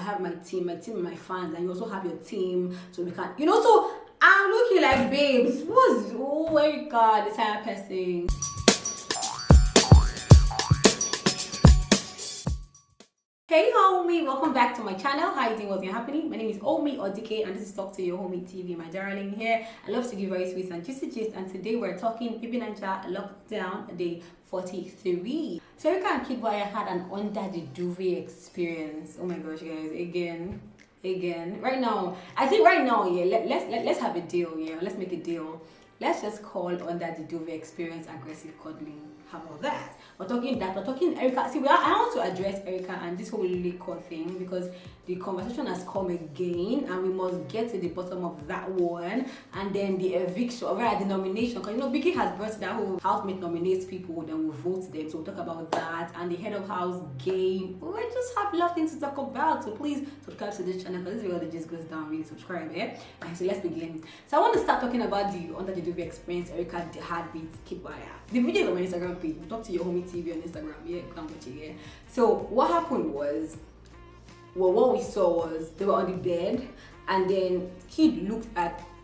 have my team and my fans, and you also have your team, so we can, so I'm looking like, babes, oh my god, this type of person. Hey homie, welcome back to my channel. How you doing? What's happening? My name is Omi Odike and this is Talk to Your Homie TV, my darling here. I love to give very sweet and juicy gist, and today we're talking Bibi Naija lockdown day 43. So Erica and Kid Wire had an under the duvet experience. Oh my gosh, guys, again. Right now, I think right now, yeah, let's have a deal, yeah. Let's make a deal. Let's just call under the duvet experience aggressive cuddling. How about that? We're talking Erica. See, I want to address Erica and this whole liquor thing because the conversation has come again and we must get to the bottom of that one. And then the eviction, or rather the nomination, because Biggie has brought that whole housemate nominates people, then we'll vote them. So we'll talk about that and the head of house game. We just have a lot of things to talk about. So please subscribe to this channel because this is where the gist goes down. Really subscribe, eh? And so let's begin. So I want to start talking about the under the duvet experience Erica had with Kid Wire. The video is on my Instagram page. Talk to Your Homie TV on Instagram. Yeah, come watch it. Yeah. So what happened was, well, what we saw was they were on the bed, and then Kid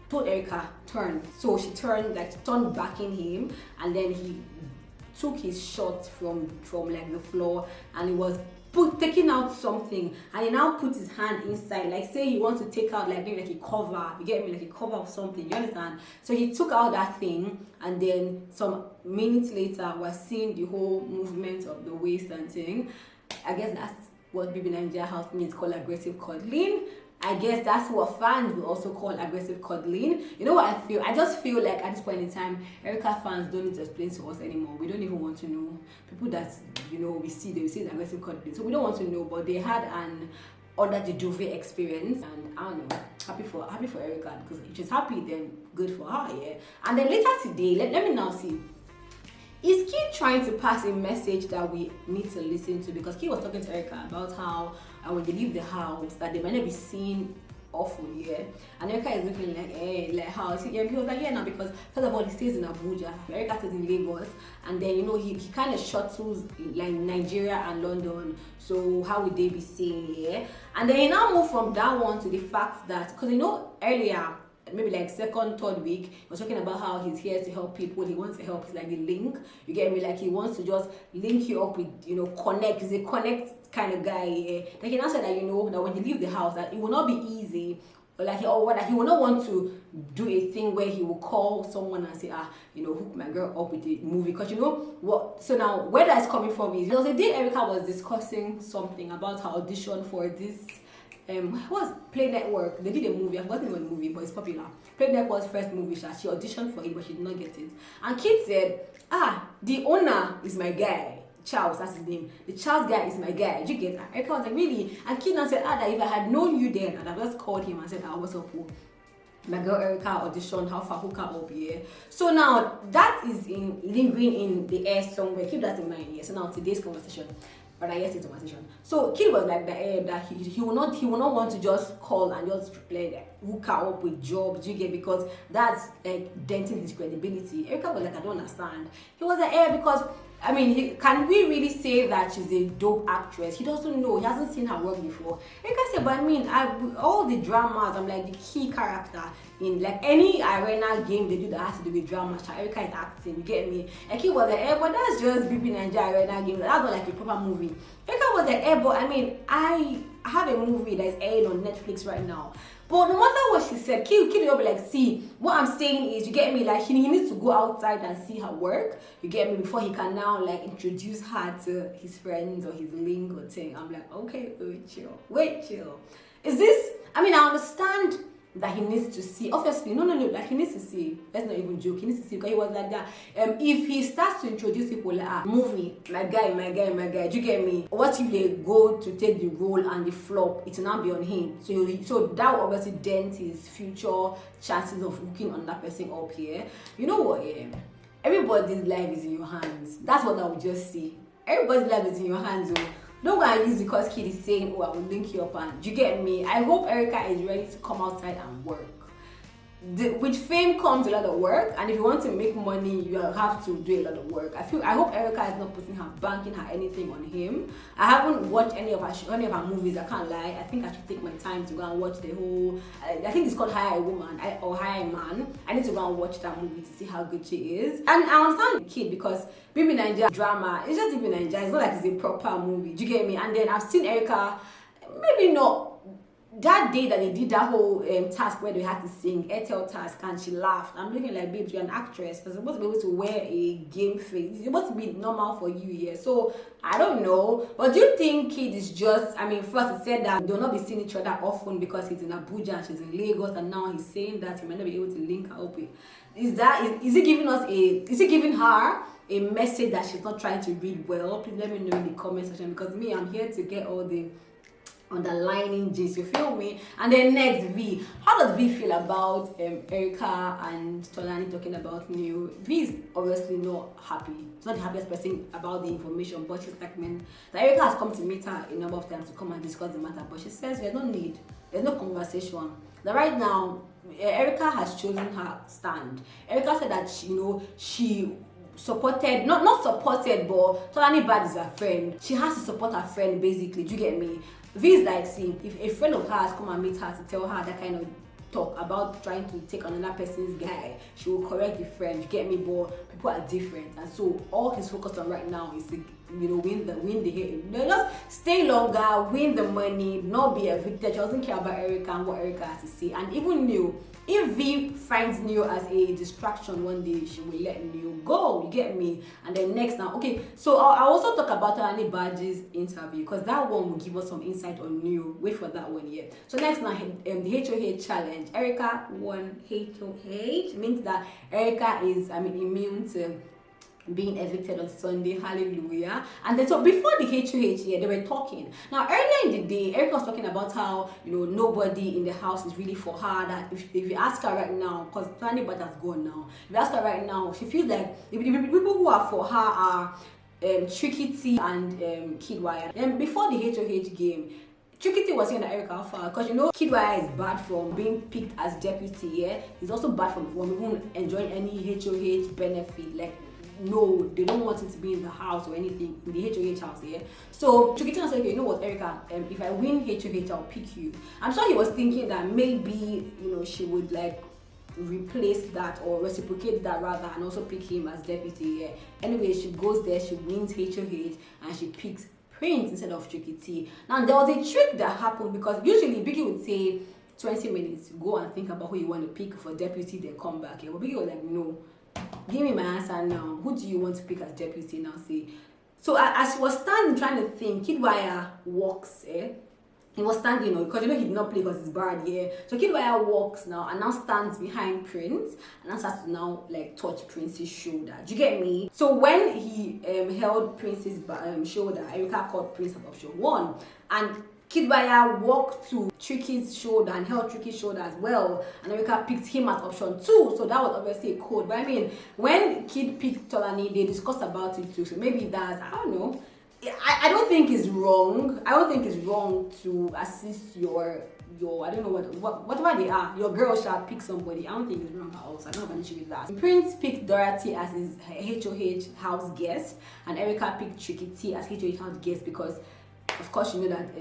told Erica turn. So she turned backing him, and then he took his shot from like the floor, and he was taking out something, and he now put his hand inside, like say he wants to take out like maybe like a cover, you get me, like a cover of something, you understand? So he took out that thing, and then some minutes later we're seeing the whole movement of the waist and thing. I guess that's what Bibi Naija housemates call aggressive cuddling. I guess that's what fans will also call aggressive cuddling. You know what I feel? I just feel like at this point in time, Erica fans don't need to explain to us anymore. We don't even want to know. People that, we see, they will say it's aggressive cuddling. So we don't want to know, but they had an under the duvet experience. And I don't know, happy for Erica, because if she's happy, then good for her, yeah. And then later today, let me now see. Is Kid trying to pass a message that we need to listen to? Because Kid was talking to Erica about how when they leave the house that they might not be seen often, yeah. And Erica is looking like, hey, like how? Yeah, he was like, yeah, now because first of all he stays in Abuja, Erica stays in Lagos, and then he kind of shuttles like Nigeria and London. So how would they be seen, yeah? And then he now moved from that one to the fact that, because earlier, maybe like second, third week, he was talking about how he's here to help people. He wants to help. He's like the link. You get me? Like he wants to just link you up with, connect. He's a connect kind of guy. Yeah. Like he now said that, that when you leave the house, that it will not be easy. Or like he will not want to do a thing where he will call someone and say, hook my girl up with a movie. Because what? So now where that's coming from is, there was a day Erica was discussing something about her audition for this. Was Play Network. They did a movie. I forgot the movie, but it's popular. Play Network's first movie. She auditioned for it, but she did not get it. And Kid said, the owner is my guy. Charles, that's his name. The Charles guy is my guy. Did you get that? Erica was like, really? And Kid now said, that if I had known you then, I'd have just called him and said, what's up? My girl Erica auditioned, how far, hook her up, yeah. So now that is lingering in the air somewhere. Keep that in mind, yeah. So now today's conversation. But I guess it's a conversation. So Kid was like that he will not want to just call and just hook her up with jobs, you get, because that's like denting his credibility. Erica was like, I don't understand. He was like, because can we really say that she's a dope actress? He doesn't know. He hasn't seen her work before. Erica said, but all the dramas, I'm like the key character in like any arena game they do that has to do with drama. Erica is acting, you get me? And he was like, but that's just Bibi Naija arena game. That's not like a proper movie. Erica was like, but I have a movie that's airing on Netflix right now. But no matter what she said, Kid will be like, see, what I'm saying is, you get me, like he needs to go outside and see her work, you get me, before he can now like introduce her to his friends or his link or thing. I'm like, okay, wait, chill. Is this, I understand that he needs to see, obviously, no, like he needs to see, let's not even joke, he needs to see, because he was like that. If he starts to introduce people like, movie, my guy, do you get me? What if they go to take the role and the flop, it will now be on him, so that will obviously dent his future chances of hooking on that person up here. You know what, yeah? Everybody's life is in your hands. That's what I would just see. Everybody's life is in your hands, though. Don't go and use because Kid is saying, I will link you up, and you get me? I hope Erica is ready to come outside and work. with fame comes a lot of work, and if you want to make money, you have to do a lot of work. I hope Erica is not putting her banking her anything on him. I haven't watched any of her movies. I can't lie. I think I should take my time to go and watch the whole. I think it's called Hire a Woman or Hire a Man. I need to go and watch that movie to see how good she is. And I understand the kid because Baby Naija drama. It's just Baby Naija. It's not like it's a proper movie. Do you get me? And then I've seen Erica, maybe not. That day that they did that whole task where they had to sing Airtel task, and she laughed. I'm looking like, babe, you're an actress. You're supposed to be able to wear a game face. It's supposed to be normal for you here. So I don't know. But do you think Kid is just, I mean, first he said that they'll not be seeing each other often because he's in Abuja and she's in Lagos, and now he's saying that he might not be able to link her up with. Is he giving her a message that she's not trying to read well? Please let me know in the comment section, because me, I'm here to get all the underlining gist, you feel me? And then next, V. How does V feel about Erica and Tolani talking about Neo? V is obviously not happy. She's not the happiest person about the information, but she's like, man, that Erica has come to meet her a number of times to come and discuss the matter, but she says there's no need, there's no conversation. That right now, Erica has chosen her stand. Erica said that she supported, not supported, but Tolani Bad is her friend. She has to support her friend, basically. Do you get me? V is like, see, if a friend of hers come and meet her to tell her that kind of talk about trying to take another person's guy, she will correct the friend. You get me? But people are different, and so all he's focused on right now is to, win the just stay longer, win the money, not be evicted. She doesn't care about Erica and what Erica has to say. And even Neo, if V finds Neo as a distraction one day, she will let Neo go. You get me? And then next now, okay, so I'll also talk about Tolani Badge's interview, because that one will give us some insight on Neo. Wait for that one, yeah. So next now, the HOH challenge. Erica won HOH. Means that Erica is, immune to being evicted on Sunday. Hallelujah. And then so before the HOH, yeah, they were talking. Now earlier in the day, Erica was talking about how nobody in the house is really for her. That if you ask her right now, because Tolani Bad has gone now, if you ask her right now, she feels like the people who are for her are Tricky T and Kidwire. And before the HOH game, Tricky T was saying that Erica Alpha, because Kidwire is bad from being picked as deputy, yeah. He's also bad from even enjoying any HOH benefit, like no, they don't want him to be in the house or anything, in the HOH house, yeah. So Tricky T said, okay, you know what, Erica, if I win HOH, I'll pick you. I'm sure he was thinking that maybe, she would like replace that or reciprocate that rather, and also pick him as deputy, yeah. Anyway, she goes there, she wins HOH, and she picks Prince instead of Tricky T. Now, there was a trick that happened, because usually Biggie would say 20 minutes, go and think about who you want to pick for deputy, then come back, yeah. But Biggie was like, no, give me my answer now. Who do you want to pick as deputy now? Say. So as he was standing trying to think, Kidwire walks, he was standing, because he did not play because it's bad, yeah. So Kidwire walks now and now stands behind Prince and now starts to now like touch Prince's shoulder. Do you get me? So when he held Prince's shoulder, Erica called Prince at option 1, and Kidwire walked to Tricky's shoulder and held Tricky's shoulder as well, and Erica picked him at option 2. So that was obviously a code. But when Kid picked Tolani, they discussed about it too. So maybe that's, I don't know. I don't think it's wrong. I don't think it's wrong to assist your I don't know whatever they are. Your girl shall pick somebody. I don't think it's wrong at all. So I don't have an issue with that. Prince picked Dorothy as his HOH house guest, and Erica picked Tricky T as HOH house guest because, of course, you know that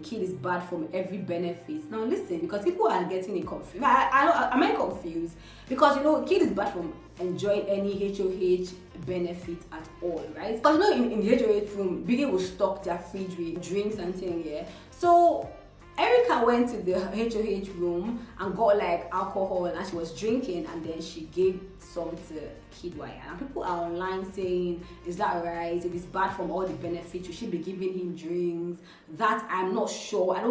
Kid is bad from every benefit. Now listen, because people are getting it confused. Am I confused? Because Kid is bad from enjoying any HOH benefit at all, right? Because in the HOH room, Biggie will stock their fridge with drinks and things, yeah. So Erica went to the HOH room and got like alcohol, and she was drinking, and then she gave some to Kidwire. And people are online saying, is that right? If it's bad from all the benefits, you should be giving him drinks. That I'm not sure. I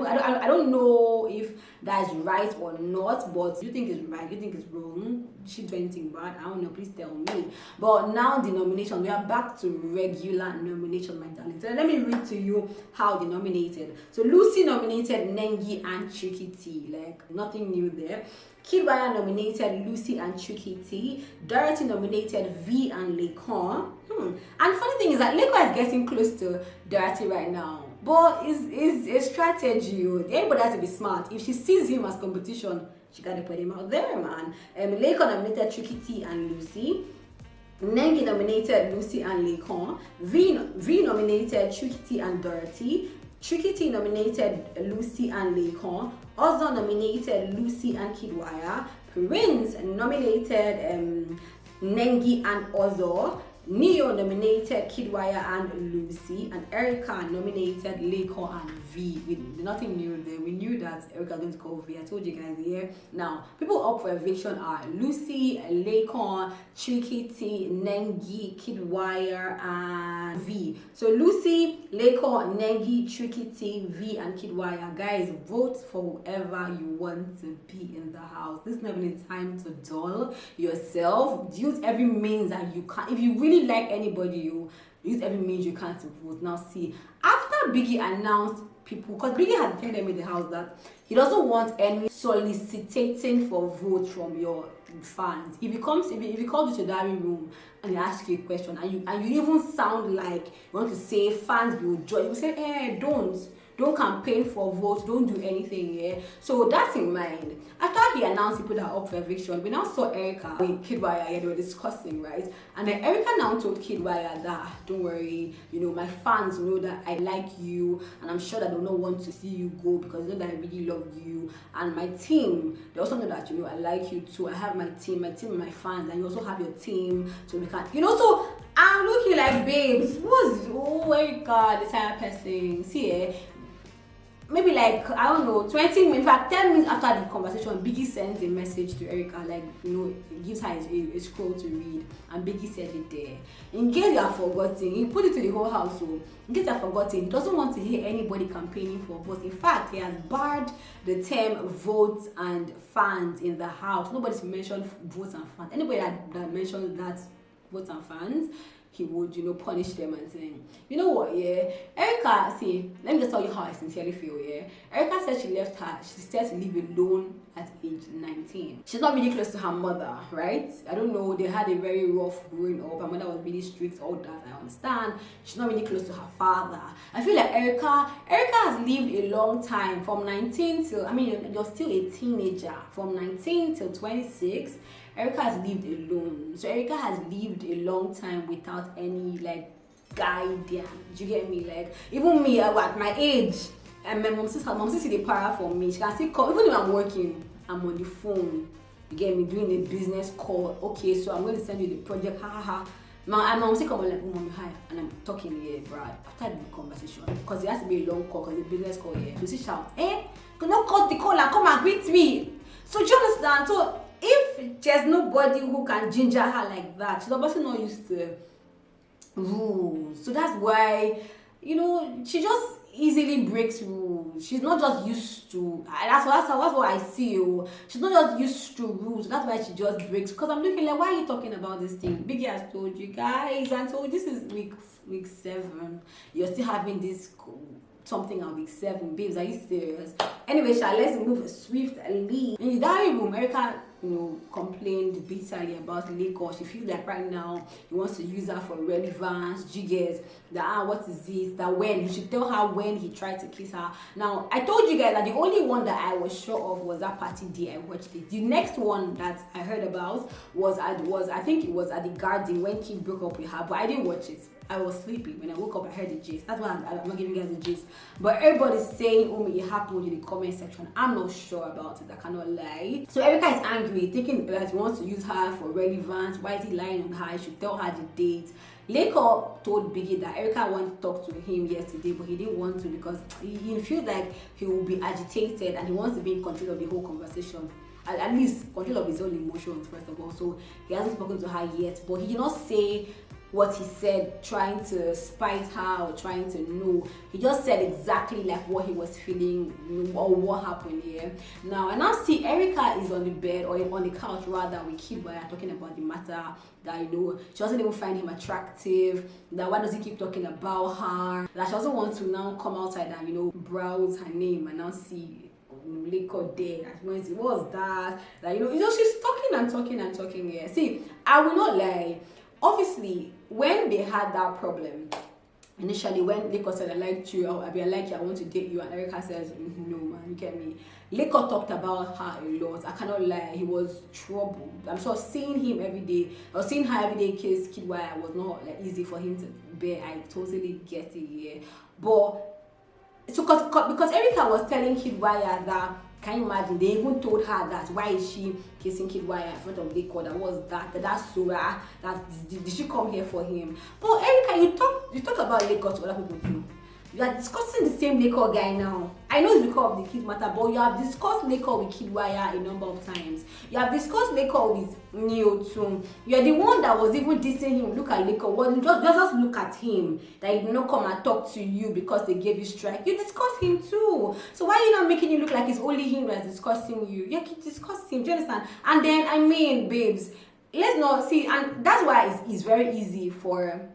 don't know if that is right or not, but do you think it's right? Do you think it's wrong? She do anything bad? I don't know, please tell me. But now the nomination, we are back to regular nomination, my darling. So let me read to you how they nominated. So Lucy nominated Nengi and Tricky T, like nothing new there. Kidwire nominated Lucy and Tricky T. Dorothy nominated V and Lekon. And funny thing is that Lekon is getting close to Dorothy right now. But it's a strategy. Everybody has to be smart. If she sees him as competition, she gotta put him out there, man. Laycon nominated Tricky T and Lucy. Nengi nominated Lucy and Laycon. V nominated Tricky T and Dorothy. Tricky T nominated Lucy and Laycon. Ozzo nominated Lucy and Kidwaya. Prince nominated Nengi and Ozzo. Neo nominated Kidwaya and Lucy, and Erica nominated Laycon and V. Nothing new there. We knew that Erica was going to call V. I told you guys here. Now, people up for eviction are Lucy, Laycon, Tricky T, Nengi, Kidwaya, and V. So Lucy, Laycon, Nengi, Tricky T, V, and Kidwaya. Guys, vote for whoever you want to be in the house. This is not even time to dull yourself. Use every means that you can. If you really like anybody, you use every means you can to vote. Now see, after Biggie announced people, because Biggie has told them in the house that he doesn't want any soliciting for votes from your fans. If he calls you to the diary room and he asks you a question and you even sound like you want to say fans will join, you say, don't campaign for votes, don't do anything, yeah. So that's in mind. After he announced people that are up for eviction, we now saw Erica with Kidwaya, yeah, they were discussing, right? And then Erica now told Kidwaya that, don't worry, my fans know that I like you, and I'm sure that they don't want to see you go because they know that I really love you. And my team, they also know that, I like you too. I have my team and my fans, and you also have your team, so we can, so I'm looking like, babes, Erica, this type of person, see, maybe like, I don't know, 20 minutes, in fact 10 minutes after the conversation, Biggie sends a message to Erica, like, gives her a scroll to read, and Biggie said it there. In case you are forgotten, he put it to the whole household. In case you are forgotten, he doesn't want to hear anybody campaigning for votes. In fact, he has barred the term votes and fans in the house. Nobody's mentioned votes and fans. Anybody that mentions that votes and fans, he would, punish them and saying, you know what, yeah, Erica, see, let me just tell you how I sincerely feel, yeah. Erica said she left her sister to live alone at age 19. She's not really close to her mother, right? I don't know, they had a very rough growing up. Her mother was really strict, all that, I understand. She's not really close to her father. I feel like Erica has lived a long time, from 19 till, you're still a teenager, from 19 till 26. Erica has lived alone. So Erica has lived a long time without any guidance. Do you get me? Like, even me at my age, and my mom says the para for me. She can still call, even if I'm working, I'm on the phone. You get me, doing a business call. Okay, so I'm going to send you the project. And mom say come on, like, mommy, hi, and I'm talking here, right? After the conversation, because it has to be a long call, because the business call here. So she shout, do not cut the call and come and greet me. So do you understand? So if there's nobody who can ginger her like that, she's obviously not used to rules. So that's why, she just easily breaks rules. She's not just used to, that's what I see. She's not just used to rules. That's why she just breaks. Because I'm looking like, why are you talking about this thing? Biggie has told you guys, and so this is week 7. You're still having this something on week 7, babes. Are you serious? Anyway, let's move swiftly. In the diary room, Erica, complained bitterly about Laycon. She feels like right now he wants to use her for relevance, jiggers, that what is this, that when he should tell her when he tried to kiss her. Now, I told you guys that the only one that I was sure of was that party day I watched it. The next one that I heard about was I think it was at the Garden when Kim broke up with her, but I didn't watch it. I was sleeping. When I woke up, I heard the gist. That's why I'm not giving you guys the gist. But everybody's saying, it happened in the comment section. I'm not sure about it. I cannot lie. So Erica is angry, thinking that he wants to use her for relevance. Why is he lying on her? He should tell her the date. Laycon told Biggie that Erica wanted to talk to him yesterday, but he didn't want to because he feels like he will be agitated and he wants to be in control of the whole conversation. At least control of his own emotions, first of all. So he hasn't spoken to her yet, but he did not say what he said trying to spite her or trying to know. He just said exactly like what he was feeling or what happened here. Now I now see Erica is on the bed or on the couch rather with Kidwaya talking about the matter that she doesn't even find him attractive, that why does he keep talking about her, that she doesn't want to now come outside and browse her name and now see Laycon there. What was that? She's talking here. See, I will not lie. Obviously, when they had that problem, initially when Leko said I like you, I like you, I want to date you, and Erica says no man, you get me. Leko talked about her a lot. I cannot lie, he was troubled. I'm sure seeing him every day or seeing her every day kiss Kiddwaya was not like easy for him to bear. I totally get it, yeah. But so because Erica was telling Kiddwaya that, can you imagine, they even told her that why is she kissing Kiddwaya in front of Leko, that was that's Sura, that did she come here for him? But Erica, you talk about Leko to other people too. You are discussing the same Leko guy now. I know it's because of the kid matter, but you have discussed Leko with Kiddwaya a number of times. You have discussed Leko with Neo too. You are the one that was even dissing him. Look at Leko. Well, just look at him. That he did not come and talk to you because they gave you strike. You discussed him too. So why are you not making it look like it's only him that's discussing you? You keep discussing him. Do you understand? And then, I mean, babes, let's not see, and that's why it's very easy for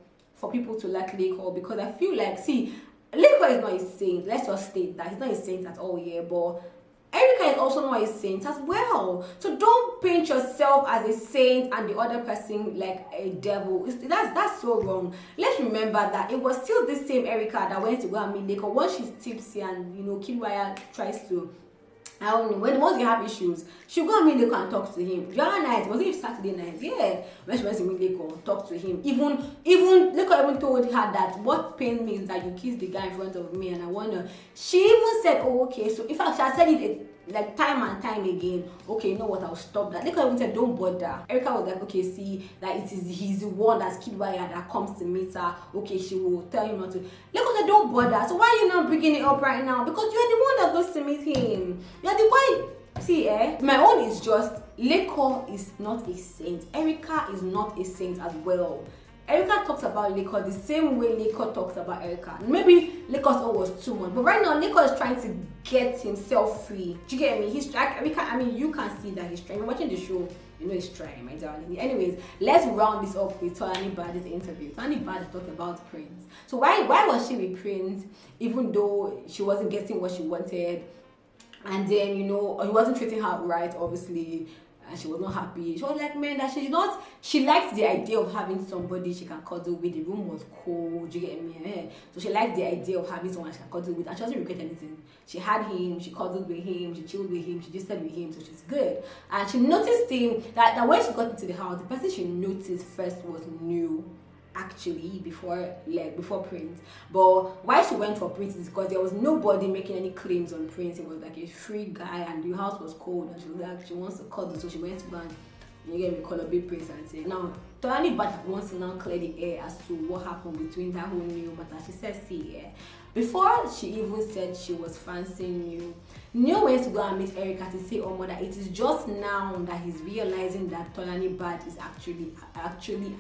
people to like Leko, because I feel like, see, Leko is not a saint. Let's just state that he's not a saint at all, yeah. But Erica is also not a saint as well. So don't paint yourself as a saint and the other person like a devil. That's so wrong. Let's remember that it was still the same Erica that went to go and meet Leko once she's tipsy and Kiddwaya tries to. I don't know, once you have issues, she'll go and meet Leko and talk to him. The other night, was it Saturday night? Yeah, when she went to meet Leko, talk to him. Even Leko even told her that what pains me is that you kissed the guy in front of me, and I wonder. She even said, "Oh, okay." So in fact, she had said it like time and time again. Okay, you know what? I'll stop that. Leko even said, "Don't bother." Erica was like, "Okay, see that he's the one that's Kiddwaya that comes to meet her. Okay, she will tell him not to." Leko said, "Don't bother." So why are you not bringing it up right now? Because you're the one that goes to meet him. You're the one. See, my own is just Leko is not a saint. Erica is not a saint as well. Erica talks about Leko the same way Leko talks about Erica. Maybe Leko's own was too much, but right now Leko is trying to get himself free. Do you get me? He's trying. Erica, I mean, you can see that he's trying. You're watching the show, you know he's trying, my darling. Anyways, let's round this up with Tolani Bad's interview. Tolani Bad talked about Prince. So why was she with Prince, even though she wasn't getting what she wanted? And then, he wasn't treating her right, obviously, and she was not happy. She was like, man, that she liked the idea of having somebody she can cuddle with. The room was cold, you get me? So she liked the idea of having someone she can cuddle with, and she doesn't regret anything. She had him, she cuddled with him, she chilled with him, she just said with him, so she's good. And she noticed him, that when she got into the house, the person she noticed first was new. Actually, before Prince. But why she went for Prince is because there was nobody making any claims on Prince. It was like a free guy, and the house was cold, and she was like, she wants to cuddle, so she went to go and call big Prince and say. Now Tolani Bad wants to now clear the air as to what happened between that whole new matter. She said, see, before she even said she was fancying Neo went to go and meet Erica to say, oh mother, it is just now that he's realizing that Tolani Bad is actually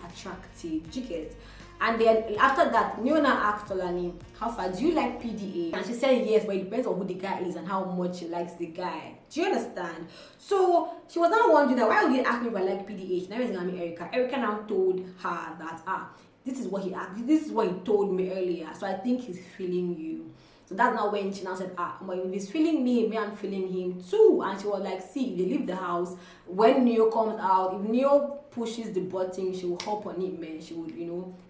attractive. Do you get? And then after that, Neo now asked Tolani, how far do you like PDA? And she said yes, but it depends on who the guy is and how much she likes the guy. Do you understand? So she was now wondering that why would he ask me if I like PDA? She never gonna meet Erica. Erica now told her that this is what he told me earlier. So I think he's feeling you. So that's now when she now said, but if he's feeling me, I'm feeling him too. And she was like, see, if they leave the house, when Neo comes out, if Neo pushes the button, she will hop on it, man. She would,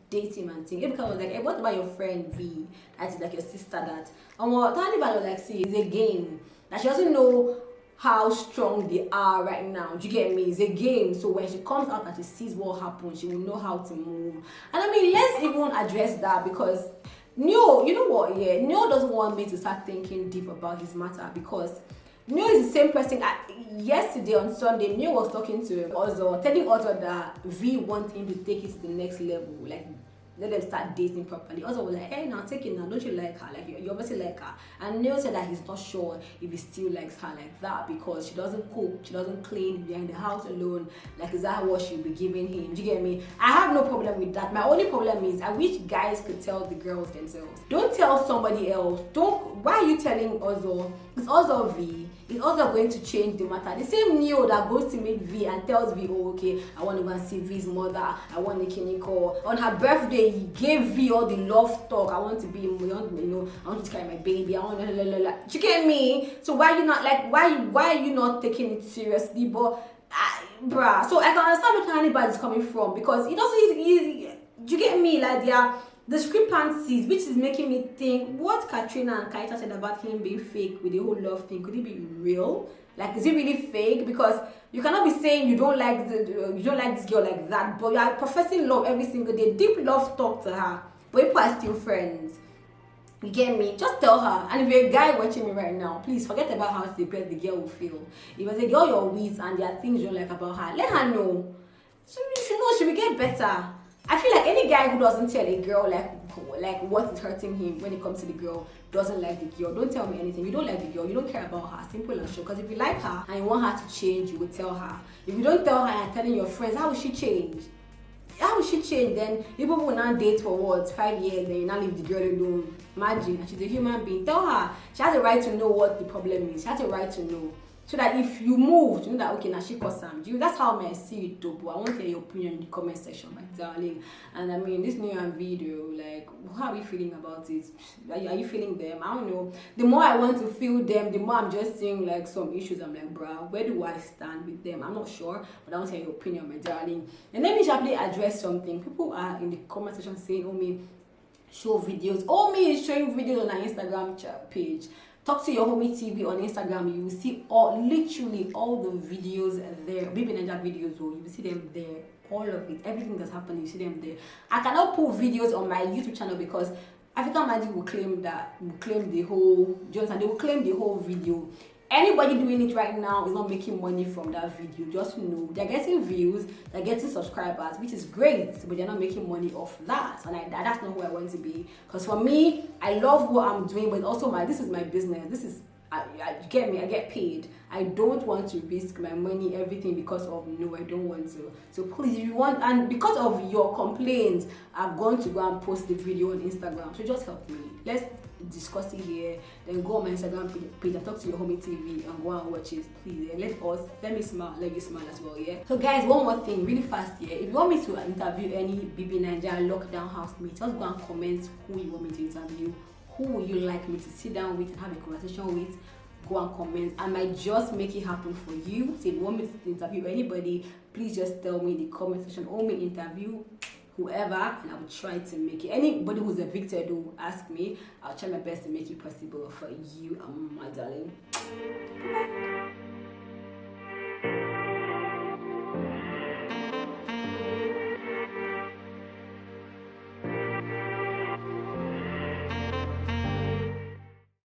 date him and think. Erica was like, hey, what about your friend V? That's like your sister that. And what Tolani Bad was like, see, it's a game. That she doesn't know how strong they are right now. Do you get me? It's a game. So when she comes out and she sees what happened, she will know how to move. And I mean, let's even address that, because Neo, you know what? Yeah, Neo doesn't want me to start thinking deep about his matter, because Neo is the same person. Yesterday on Sunday, Neo was talking to Ozo, telling Ozo that V wants him to take it to the next level, like let them start dating properly. Ozo was like, hey, now take it now, don't you like her? Like you obviously like her. And Neo said that he's not sure if he still likes her like that, because she doesn't cook, she doesn't clean, behind the house alone. Like, is that what she'll be giving him? Do you get me? I have no problem with that. My only problem is I wish guys could tell the girls themselves. Don't tell somebody else. Why are you telling Ozo? It's Ozo V. It's also going to change the matter. The same Neo that goes to meet V and tells V, oh, okay, I want to go and see V's mother, I want the Kiniko. On her birthday, he gave V all the love talk. I want to be, I want to carry my baby, I want to, do you get me? So why you not, like, why are you not taking it seriously? But, bruh, so I can understand where Tolani Bad is coming from, because he doesn't, do you get me? Like, discrepancies, which is making me think what Katrina and Kaita said about him being fake with the whole love thing. Could it be real? Like, is it really fake? Because you cannot be saying you don't like this girl like that, but you are professing love every single day. Deep love talk to her, but you are still friends. You get me? Just tell her. And if you're a guy watching me right now, please forget about how the girl will feel. If it's a girl you're with and there are things you don't like about her, let her know. So she knows she will get better. I feel like any guy who doesn't tell a girl like what is hurting him when it comes to the girl, doesn't like the girl, don't tell me anything. You don't like the girl, you don't care about her, simple and short. Because if you like her and you want her to change, you will tell her. If you don't tell her and telling your friends, how will she change? How will she change? Then you people will not date for what, 5 years, then you now leave the girl alone. Imagine, and she's a human being. Tell her she has a right to know what the problem is. She has a right to know, so that if you move, you know that okay, now she caused some. That's how I see it though. But I want to hear your opinion in the comment section, my darling. And I mean, this New Year video, like, how are you feeling about it? Are you feeling them? I don't know. The more I want to feel them, the more I'm just seeing like some issues. I'm like, bruh, where do I stand with them? I'm not sure, but I want to hear your opinion, my darling. And let me sharply address something. People are in the comment section saying, "Oh me, show videos." Oh me is showing videos on our Instagram page. Talk to your homie TV on Instagram. You will see literally all the videos there. Baby Naija videos, you will see them there. All of it, everything that's happening, you see them there. I cannot put videos on my YouTube channel because African Magic will claim the whole, Johnson, they will claim the whole video. Anybody doing it right now is not making money from that video. Just know they're getting views, they're getting subscribers, which is great, but they're not making money off that. And that's not who I want to be. Because for me, I love what I'm doing, but also this is my business. This is you get me, I get paid. I don't want to risk my money, everything, because of no, I don't want to. So please, if you want, and because of your complaints, I'm going to go and post the video on Instagram. So just help me. Let's discuss it here. Then go on my Instagram page and talk to your homie TV and go and watch it, please. And let me smile, let you smile as well, yeah. So guys, one more thing, really fast here. If you want me to interview any BB Naija lockdown housemate, just go and comment who you want me to interview. Who would you like me to sit down with and have a conversation with? Go and comment. I might just make it happen for you. So if you want me to interview anybody, please just tell me in the comment section. Or me interview whoever, and I will try to make it. Anybody who's evicted who ask me, I'll try my best to make it possible for you, my darling. Bye.